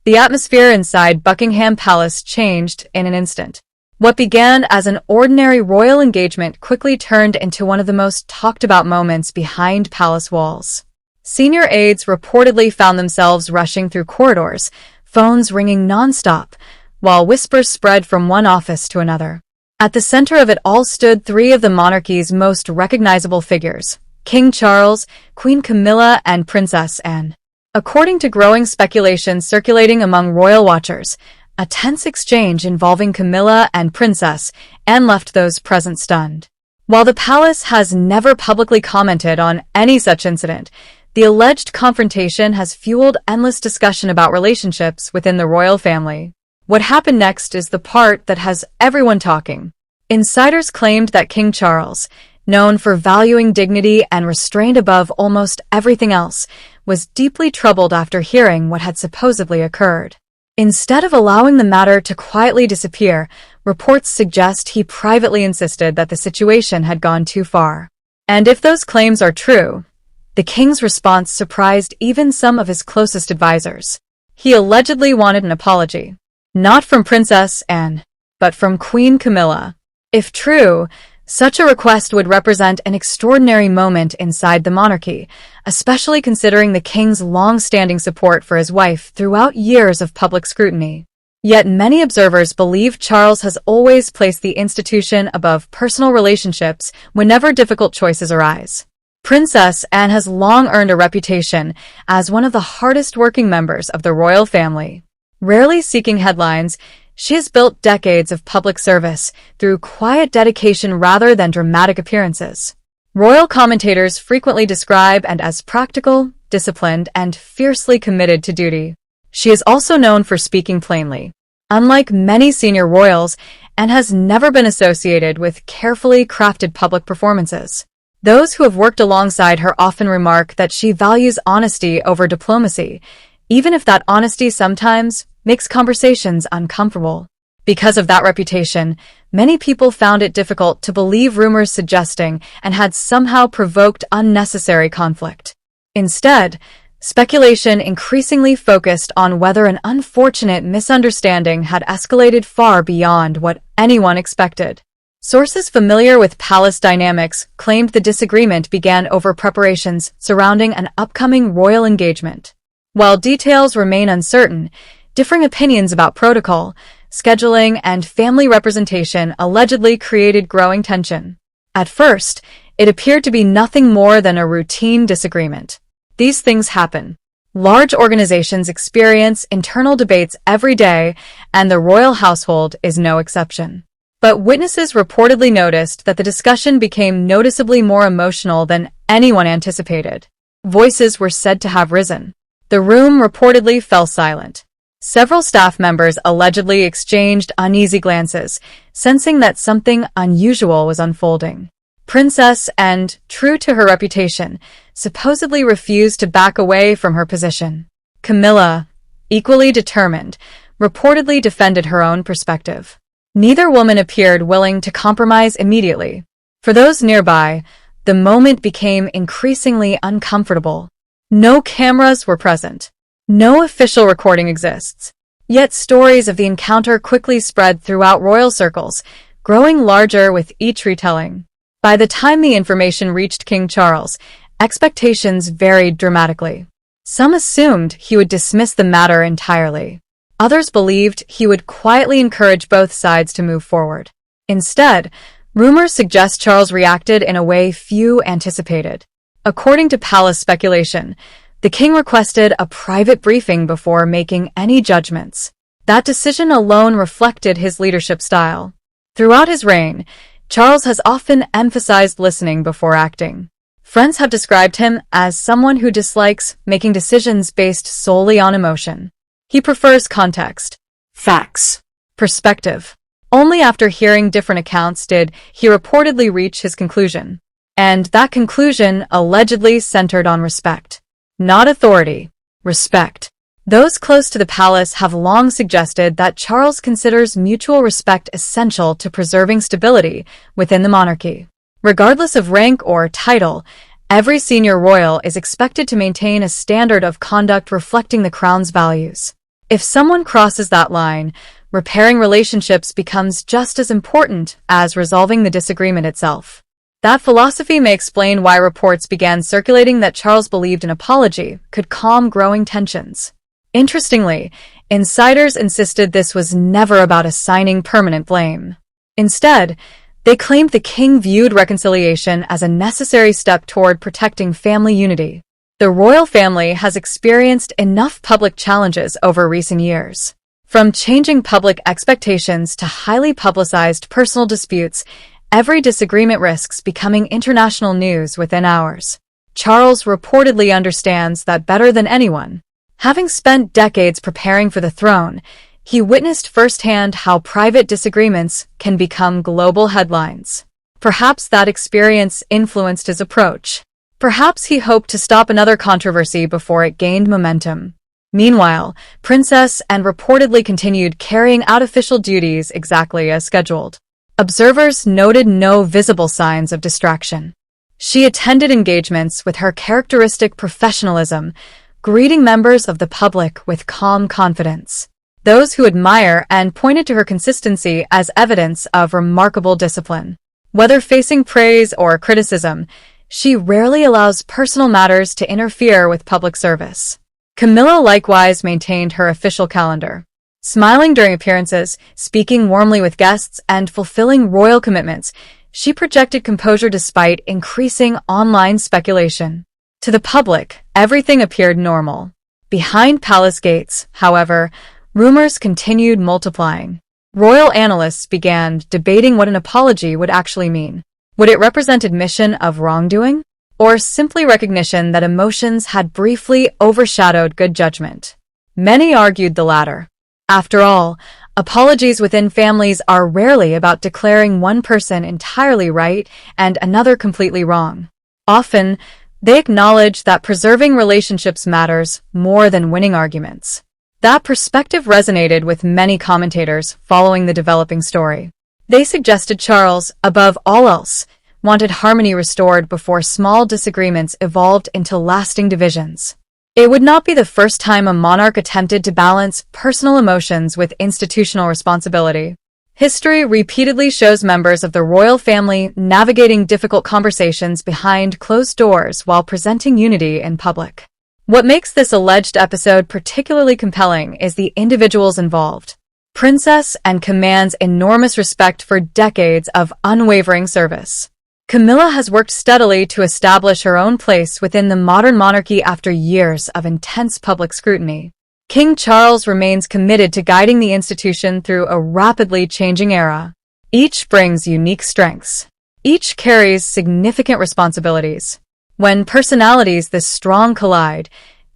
The atmosphere inside Buckingham Palace changed in an instant. What began as an ordinary royal engagement quickly turned into one of the most talked-about moments behind palace walls. Senior aides reportedly found themselves rushing through corridors, phones ringing non-stop, while whispers spread from one office to another. At the center of it all stood three of the monarchy's most recognizable figures: King Charles, Queen Camilla, and Princess Anne. According to growing speculation circulating among royal watchers, a tense exchange involving Camilla and Princess Anne left those present stunned. While the palace has never publicly commented on any such incident, the alleged confrontation has fueled endless discussion about relationships within the royal family. What happened next is the part that has everyone talking. Insiders claimed that King Charles, known for valuing dignity and restraint above almost everything else, was deeply troubled after hearing what had supposedly occurred. Instead of allowing the matter to quietly disappear, reports suggest he privately insisted that the situation had gone too far. And if those claims are true, the king's response surprised even some of his closest advisors. He allegedly wanted an apology, not from Princess Anne, but from Queen Camilla. If true, such a request would represent an extraordinary moment inside the monarchy, especially considering the king's long-standing support for his wife throughout years of public scrutiny. Yet many observers believe Charles has always placed the institution above personal relationships whenever difficult choices arise. Princess Anne has long earned a reputation as one of the hardest-working members of the royal family. Rarely seeking headlines, she has built decades of public service through quiet dedication rather than dramatic appearances. Royal commentators frequently describe Anne as practical, disciplined, and fiercely committed to duty. She is also known for speaking plainly. Unlike many senior royals, Anne has never been associated with carefully crafted public performances. Those who have worked alongside her often remark that she values honesty over diplomacy, even if that honesty sometimes makes conversations uncomfortable. Because of that reputation, many people found it difficult to believe rumors suggesting Anne had somehow provoked unnecessary conflict. Instead, speculation increasingly focused on whether an unfortunate misunderstanding had escalated far beyond what anyone expected. Sources familiar with palace dynamics claimed the disagreement began over preparations surrounding an upcoming royal engagement. While details remain uncertain, differing opinions about protocol, scheduling, and family representation allegedly created growing tension. At first, it appeared to be nothing more than a routine disagreement. These things happen. Large organizations experience internal debates every day, and the royal household is no exception. But witnesses reportedly noticed that the discussion became noticeably more emotional than anyone anticipated. Voices were said to have risen. The room reportedly fell silent. Several staff members allegedly exchanged uneasy glances, sensing that something unusual was unfolding. Princess Anne, true to her reputation, supposedly refused to back away from her position. Camilla, equally determined, reportedly defended her own perspective. Neither woman appeared willing to compromise immediately. For those nearby, the moment became increasingly uncomfortable. No cameras were present. No official recording exists. Yet stories of the encounter quickly spread throughout royal circles, growing larger with each retelling. By the time the information reached King Charles, expectations varied dramatically. Some assumed he would dismiss the matter entirely. Others believed he would quietly encourage both sides to move forward. Instead, rumors suggest Charles reacted in a way few anticipated. According to palace speculation, the king requested a private briefing before making any judgments. That decision alone reflected his leadership style. Throughout his reign, Charles has often emphasized listening before acting. Friends have described him as someone who dislikes making decisions based solely on emotion. He prefers context, facts, perspective. Only after hearing different accounts did he reportedly reach his conclusion. And that conclusion allegedly centered on respect. Not authority, respect. Those close to the palace have long suggested that Charles considers mutual respect essential to preserving stability within the monarchy. Regardless of rank or title, every senior royal is expected to maintain a standard of conduct reflecting the crown's values. If someone crosses that line, repairing relationships becomes just as important as resolving the disagreement itself. That philosophy may explain why reports began circulating that Charles believed an apology could calm growing tensions. Interestingly, insiders insisted this was never about assigning permanent blame. Instead, they claimed the king viewed reconciliation as a necessary step toward protecting family unity. The royal family has experienced enough public challenges over recent years. From changing public expectations to highly publicized personal disputes, every disagreement risks becoming international news within hours. Charles reportedly understands that better than anyone. Having spent decades preparing for the throne, he witnessed firsthand how private disagreements can become global headlines. Perhaps that experience influenced his approach. Perhaps he hoped to stop another controversy before it gained momentum. Meanwhile, Princess Anne reportedly continued carrying out official duties exactly as scheduled. Observers noted no visible signs of distraction. She attended engagements with her characteristic professionalism, greeting members of the public with calm confidence. Those who admire Anne pointed to her consistency as evidence of remarkable discipline. Whether facing praise or criticism, she rarely allows personal matters to interfere with public service. Camilla likewise maintained her official calendar. Smiling during appearances, speaking warmly with guests, and fulfilling royal commitments, she projected composure despite increasing online speculation. To the public, everything appeared normal. Behind palace gates, however, rumors continued multiplying. Royal analysts began debating what an apology would actually mean. Would it represent admission of wrongdoing, or simply recognition that emotions had briefly overshadowed good judgment? Many argued the latter. After all, apologies within families are rarely about declaring one person entirely right and another completely wrong. Often, they acknowledge that preserving relationships matters more than winning arguments. That perspective resonated with many commentators following the developing story. They suggested Charles, above all else, wanted harmony restored before small disagreements evolved into lasting divisions. It would not be the first time a monarch attempted to balance personal emotions with institutional responsibility. History repeatedly shows members of the royal family navigating difficult conversations behind closed doors while presenting unity in public. What makes this alleged episode particularly compelling is the individuals involved. Princess Anne commands enormous respect for decades of unwavering service. Camilla has worked steadily to establish her own place within the modern monarchy after years of intense public scrutiny. King Charles remains committed to guiding the institution through a rapidly changing era. Each brings unique strengths. Each carries significant responsibilities. When personalities this strong collide,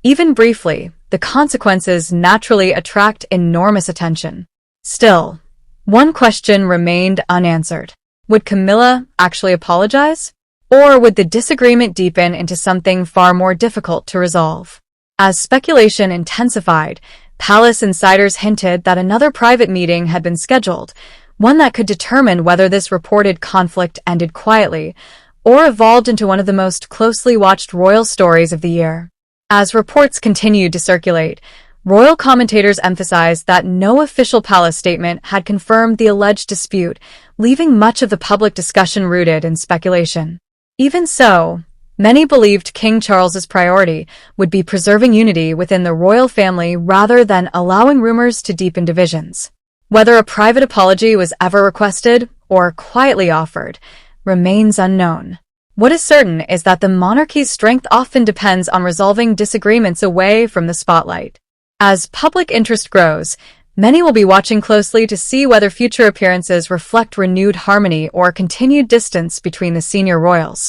even briefly, the consequences naturally attract enormous attention. Still, one question remained unanswered. Would Camilla actually apologize? Or would the disagreement deepen into something far more difficult to resolve? As speculation intensified, palace insiders hinted that another private meeting had been scheduled, one that could determine whether this reported conflict ended quietly or evolved into one of the most closely watched royal stories of the year. As reports continued to circulate, royal commentators emphasized that no official palace statement had confirmed the alleged dispute, leaving much of the public discussion rooted in speculation. Even so, many believed King Charles's priority would be preserving unity within the royal family rather than allowing rumors to deepen divisions. Whether a private apology was ever requested or quietly offered remains unknown. What is certain is that the monarchy's strength often depends on resolving disagreements away from the spotlight. As public interest grows, many will be watching closely to see whether future appearances reflect renewed harmony or continued distance between the senior royals.